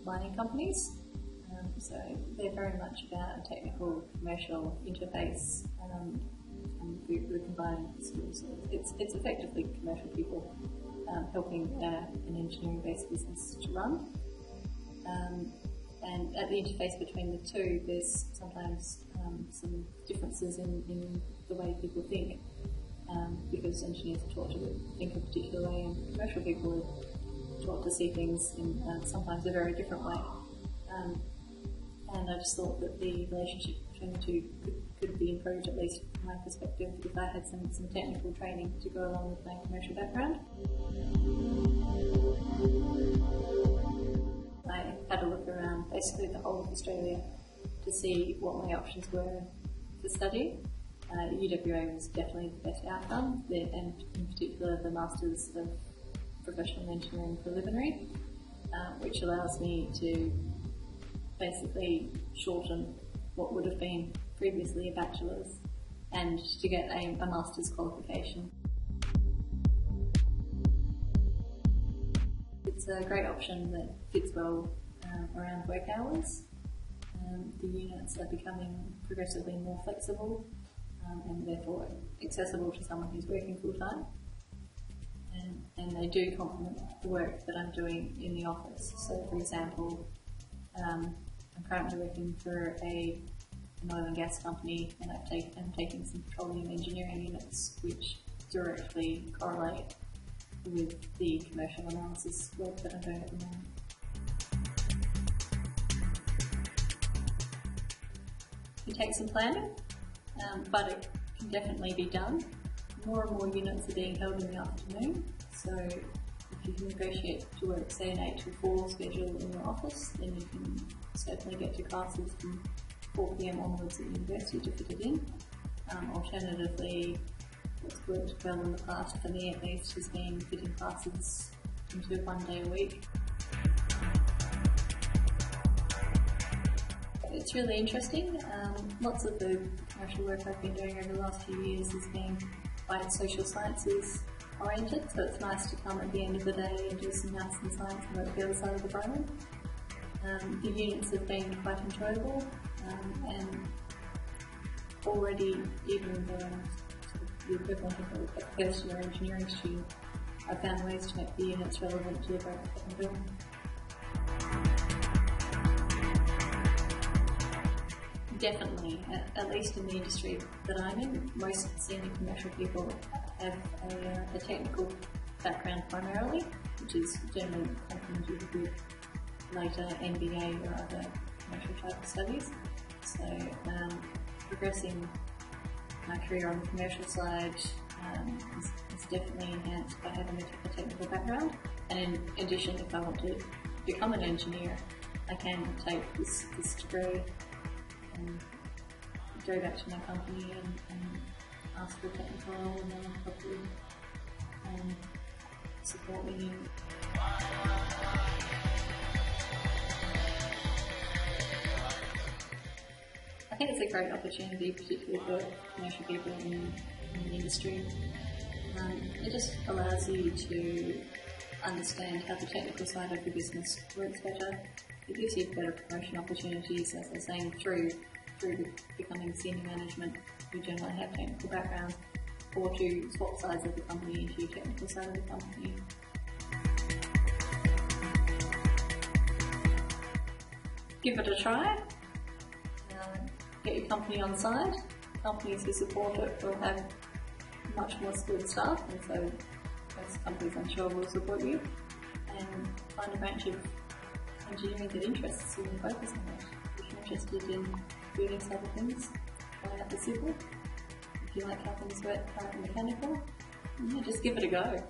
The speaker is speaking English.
mining companies. So they're very much about a technical, commercial interface, and we combine skills. So it's effectively commercial people helping an engineering-based business to run. And at the interface between the two, there's sometimes some differences in the way people think, because engineers are taught to think a particular way and commercial people are taught to see things in sometimes a very different way. And I just thought that the relationship between the two could be improved, at least from my perspective, if I had some technical training to go along with my commercial background. I had a look around basically the whole of Australia to see what my options were for study. UWA was definitely the best outcome, and in particular the Masters of Professional Engineering Preliminary, which allows me to basically shorten what would have been previously a bachelor's and to get a master's qualification. It's a great option that fits well around work hours. The units are becoming progressively more flexible and therefore accessible to someone who's working full-time. And they do complement the work that I'm doing in the office. So for example, I'm currently working for an oil and gas company, and I'm taking some petroleum engineering units which directly correlate with the commercial analysis work that I'm doing at the moment. It takes some planning, but it can definitely be done. More and more units are being held in the afternoon, so if you can negotiate to work, say, an 8 to 4 schedule in your office, then you can certainly get to classes from 4 p.m. onwards at university to fit it in. Alternatively, what's worked well in the past, for me at least, has been fitting classes into 1 day a week. It's really interesting. Lots of the commercial work I've been doing over the last few years has been quite social sciences oriented, so it's nice to come at the end of the day and do some maths and science and work the other side of the brain. The units have been quite enjoyable, and already, even though I'm sort of the equivalent of a first year engineering student, I've found ways to make the units relevant to the work that I'm doing. Definitely, at least in the industry that I'm in, most senior commercial people have a technical background primarily, which is generally complemented with later MPE or other commercial type of studies. So progressing my career on the commercial side is definitely enhanced by having a technical background. And in addition, if I want to become an engineer, I can take this degree and go back to my company and ask for a technical role, and they'll probably support me in it. I think it's a great opportunity, particularly for commercial people in the industry. It just allows you to understand how the technical side of the business works better. It gives you better promotion opportunities, as I was saying, through becoming senior management who generally have technical background, or to swap sides of the company into your technical side of the company. Give it a try. Get your company on side. Companies who support it will have much more skilled staff, and so most companies, I'm sure, will support you. And find a branch of engineering that interests you and focus on it. If you're interested in building side of things, try out the civil. If you like how things work, try out the mechanical. Yeah, just give it a go.